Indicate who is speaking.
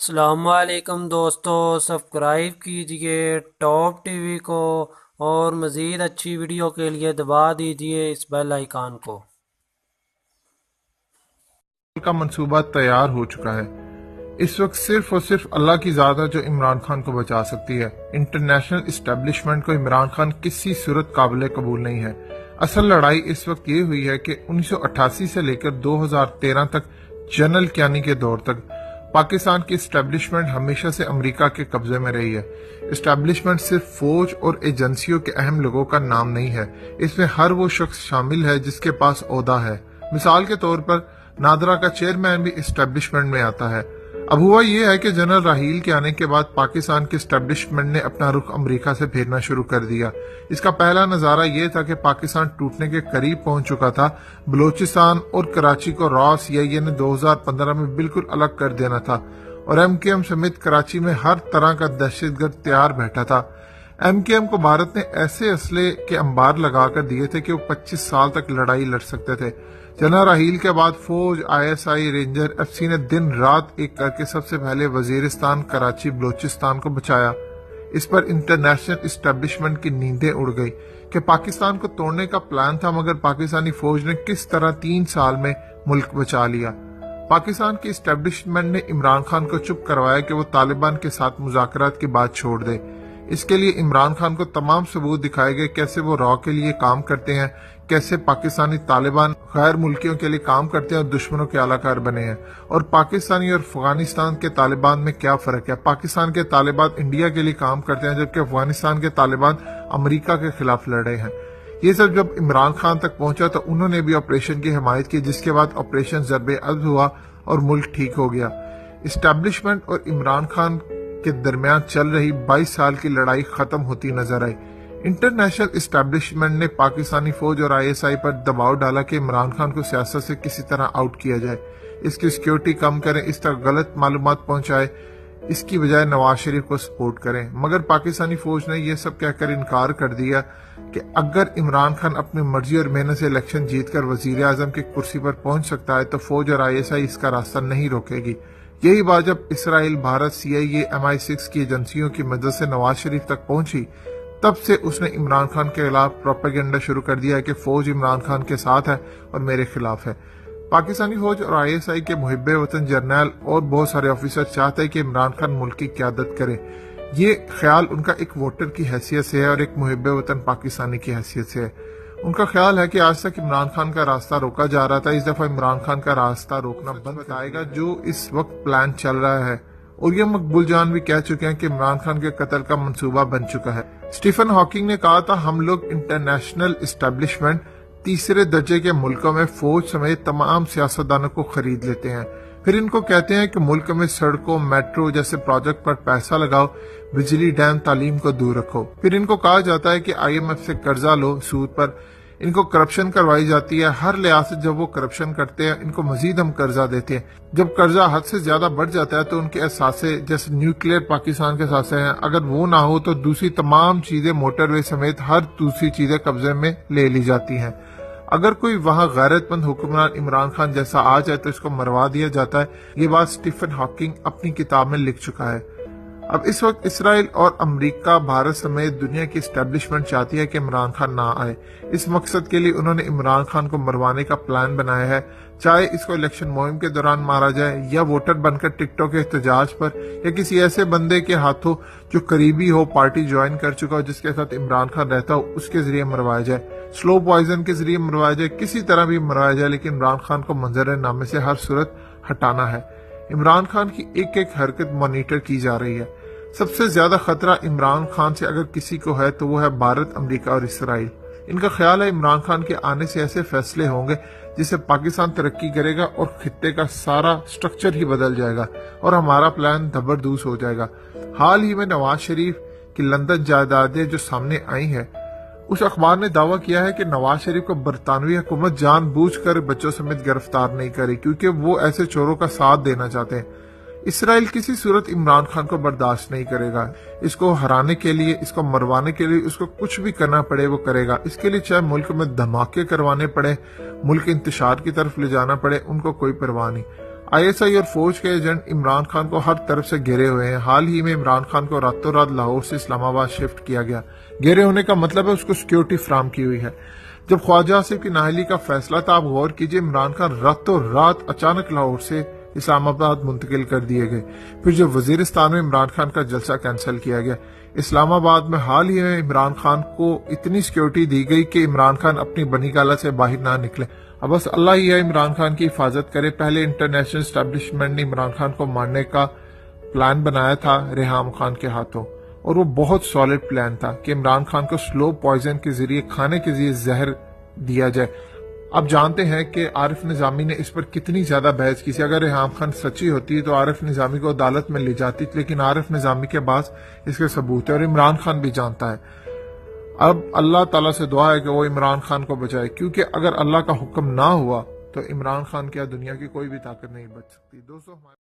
Speaker 1: السلام علیکم دوستو، سبسکرائب کیجئے ٹاپ ٹی وی کو اور مزید اچھی ویڈیو کے لیے دبا دیجئے اس بیل آئیکن کو۔
Speaker 2: کا منصوبہ تیار ہو چکا ہے۔ اس وقت صرف اور صرف اللہ کی ذات ہے جو عمران خان کو بچا سکتی ہے۔ انٹرنیشنل اسٹیبلشمنٹ کو عمران خان کسی صورت قابل قبول نہیں ہے۔ اصل لڑائی اس وقت یہ ہوئی ہے کہ 1988 سے لے کر 2013 تک جنرل کیانی کے دور تک پاکستان کی اسٹیبلشمنٹ ہمیشہ سے امریکہ کے قبضے میں رہی ہے۔ اسٹیبلشمنٹ صرف فوج اور ایجنسیوں کے اہم لوگوں کا نام نہیں ہے، اس میں ہر وہ شخص شامل ہے جس کے پاس عہدہ ہے۔ مثال کے طور پر نادرا کا چیئرمین بھی اسٹیبلشمنٹ میں آتا ہے۔ اب ہوا یہ ہے کہ جنرل راحیل کے آنے کے بعد پاکستان کی اسٹیبلشمنٹ نے اپنا رخ امریکہ سے پھیرنا شروع کر دیا۔ اس کا پہلا نظارہ یہ تھا کہ پاکستان ٹوٹنے کے قریب پہنچ چکا تھا۔ بلوچستان اور کراچی کو را CIA نے 2015 میں بالکل الگ کر دینا تھا اور MKM سمیت کراچی میں ہر طرح کا دہشت گرد تیار بیٹھا تھا۔ MKM کو بھارت نے ایسے اسلحے کے انبار لگا کر دیے تھے کہ وہ 25 سال تک لڑائی لڑ سکتے تھے۔ جنرل راحیل کے بعد فوج، ISI، رینجر، FC نے دن رات ایک کر کے سب سے پہلے وزیرستان، کراچی، بلوچستان کو بچایا۔ اس پر انٹرنیشنل اسٹیبلشمنٹ کی نیندیں اڑ گئی کہ پاکستان کو توڑنے کا پلان تھا، مگر پاکستانی فوج نے کس طرح 3 سال میں ملک بچا لیا۔ پاکستان کی اسٹیبلشمنٹ نے عمران خان کو چپ کروایا کہ وہ طالبان کے ساتھ مذاکرات کی بات چھوڑ دے۔ اس کے لیے عمران خان کو تمام ثبوت دکھائے گئے، کیسے وہ را کے لیے کام کرتے ہیں، کیسے پاکستانی طالبان غیر ملکیوں کے لیے کام کرتے ہیں اور دشمنوں کے اعلی کار بنے ہیں، اور پاکستانی اور افغانستان کے طالبان میں کیا فرق ہے۔ پاکستان کے طالبان انڈیا کے لیے کام کرتے ہیں جبکہ افغانستان کے طالبان امریکہ کے خلاف لڑے ہیں۔ یہ سب جب عمران خان تک پہنچا تو انہوں نے بھی آپریشن کی حمایت کی، جس کے بعد آپریشن ضرب عضب ہوا اور ملک ٹھیک ہو گیا۔ اسٹیبلشمنٹ اور عمران خان کے درمیان چل رہی 22 سال کی لڑائی ختم ہوتی نظر آئی۔ انٹرنیشنل اسٹیبلشمنٹ نے پاکستانی فوج اور ISI پر دباؤ ڈالا کہ عمران خان کو سیاست سے کسی طرح آؤٹ کیا جائے، اس کی سیکیورٹی کم کریں، اس تک غلط معلومات پہنچائے، اس کی بجائے نواز شریف کو سپورٹ کریں۔ مگر پاکستانی فوج نے یہ سب کہہ کر انکار کر دیا کہ اگر عمران خان اپنی مرضی اور محنت سے الیکشن جیت کر وزیر اعظم کی کرسی پر پہنچ سکتا ہے تو فوج اور ISI اس کا راستہ نہیں روکے گی۔ یہی بات جب اسرائیل، بھارت، CIA، MI6 کی ایجنسیوں کی مدد سے نواز شریف تک پہنچی، تب سے اس نے عمران خان کے خلاف پروپیگنڈا شروع کر دیا کہ فوج عمران خان کے ساتھ ہے اور میرے خلاف ہے۔ پاکستانی فوج اور ISI کے محب وطن جرنیل اور بہت سارے آفیسر چاہتے ہیں کہ عمران خان ملک کی قیادت کرے۔ یہ خیال ان کا ایک ووٹر کی حیثیت سے ہے اور ایک محب وطن پاکستانی کی حیثیت سے ہے۔ ان کا خیال ہے کہ آج تک عمران خان کا راستہ روکا جا رہا تھا، اس دفعہ عمران خان کا راستہ روکنا بند آئے گا جو اس وقت پلان چل رہا ہے۔ اور یہ مقبول جان بھی کہہ چکے ہیں کہ عمران خان کے قتل کا منصوبہ بن چکا ہے۔ اسٹیفن ہاکنگ نے کہا تھا، ہم لوگ انٹرنیشنل اسٹیبلشمنٹ تیسرے درجے کے ملکوں میں فوج سمیت تمام سیاستدانوں کو خرید لیتے ہیں، پھر ان کو کہتے ہیں کہ ملک میں سڑکوں، میٹرو جیسے پروجیکٹ پر پیسہ لگاؤ، بجلی، ڈیم، تعلیم کو دور رکھو۔ پھر ان کو کہا جاتا ہے کہ IMF سے قرضہ لو سود پر۔ ان کو کرپشن کروائی جاتی ہے، ہر لحاظ سے جب وہ کرپشن کرتے ہیں ان کو مزید ہم قرضہ دیتے ہیں۔ جب قرضہ حد سے زیادہ بڑھ جاتا ہے تو ان کے اثاثے جیسے نیوکلیئر پاکستان کے اثاثے ہیں، اگر وہ نہ ہو تو دوسری تمام چیزیں، موٹر وے سمیت ہر دوسری چیزیں قبضے میں لے لی جاتی ہیں۔ اگر کوئی وہاں غیرت مند حکمران عمران خان جیسا آ جائے تو اس کو مروا دیا جاتا ہے۔ یہ بات اسٹیفن ہاکنگ اپنی کتاب میں لکھ چکا ہے۔ اب اس وقت اسرائیل اور امریکہ، بھارت سمیت دنیا کی اسٹیبلشمنٹ چاہتی ہے کہ عمران خان نہ آئے۔ اس مقصد کے لیے انہوں نے عمران خان کو مروانے کا پلان بنایا ہے، چاہے اس کو الیکشن مہم کے دوران مارا جائے یا ووٹر بن کر ٹک ٹاک کے احتجاج پر یا کسی ایسے بندے کے ہاتھوں جو قریبی ہو، پارٹی جوائن کر چکا ہو، جس کے ساتھ عمران خان رہتا ہو، اس کے ذریعے مروایا جائے، سلو پوائزن کے ذریعے مروایا جائے، کسی طرح بھی مروایا جائے، لیکن عمران خان کو منظر نامے سے ہر صورت ہٹانا ہے۔ عمران خان کی ایک ایک حرکت مانیٹر کی جا رہی ہے۔ سب سے زیادہ خطرہ عمران خان سے اگر کسی کو ہے تو وہ ہے بھارت، امریکہ اور اسرائیل۔ ان کا خیال ہے عمران خان کے آنے سے ایسے فیصلے ہوں گے جس سے پاکستان ترقی کرے گا اور خطے کا سارا سٹرکچر ہی بدل جائے گا اور ہمارا پلان دبردوز ہو جائے گا۔ حال ہی میں نواز شریف کی لندن جائیدادیں جو سامنے آئی ہیں، اس اخبار نے دعویٰ کیا ہے کہ نواز شریف کو برطانوی حکومت جان بوجھ کر بچوں سمیت گرفتار نہیں کرے کیونکہ وہ ایسے چوروں کا ساتھ دینا چاہتے ہیں۔ اسرائیل کسی صورت عمران خان کو برداشت نہیں کرے گا۔ اس کو ہرانے کے لیے، اس کو مروانے کے لیے، اس کو کچھ بھی کرنا پڑے وہ کرے گا۔ اس کے لیے چاہے ملک میں دھماکے کروانے پڑے، ملک انتشار کی طرف لے جانا پڑے، ان کو کوئی پرواہ نہیں۔ ISI اور فوج کے ایجنٹ عمران خان کو ہر طرف سے گھیرے ہوئے ہیں۔ حال ہی میں عمران خان کو راتوں رات لاہور سے اسلام آباد شفٹ کیا گیا۔ گھیرے ہونے کا مطلب ہے اس کو سیکیورٹی فراہم کی ہوئی ہے۔ جب خواجہ آصف کی نااہلی کا فیصلہ تھا، آپ غور کیجئے، عمران خان راتوں رات اچانک لاہور سے اسلام آباد منتقل کر دیے گئے۔ پھر جب وزیرستان میں عمران خان کا جلسہ کینسل کیا گیا، اسلام آباد میں حال ہی میں عمران خان کو اتنی سیکیورٹی دی گئی کہ عمران خان اپنی بنی گالہ سے باہر نہ نکلے۔ اب بس اللہ ہی ہے عمران خان کی حفاظت کرے۔ پہلے انٹرنیشنل اسٹیبلشمنٹ نے عمران خان کو مارنے کا پلان بنایا تھا ریحام خان کے ہاتھوں، اور وہ بہت سالڈ پلان تھا کہ عمران خان کو سلو پوائزن کے ذریعے، کھانے کے ذریعے زہر دیا جائے۔ اب جانتے ہیں کہ عارف نظامی نے اس پر کتنی زیادہ بحث کی تھی۔ اگر ریحام خان سچی ہوتی تو عارف نظامی کو عدالت میں لے جاتی، لیکن عارف نظامی کے پاس اس کے ثبوت ہے، اور عمران خان بھی جانتا ہے۔ اب اللہ تعالیٰ سے دعا ہے کہ وہ عمران خان کو بچائے، کیونکہ اگر اللہ کا حکم نہ ہوا تو عمران خان کیا دنیا کی کوئی بھی طاقت نہیں بچ سکتی۔ دوستو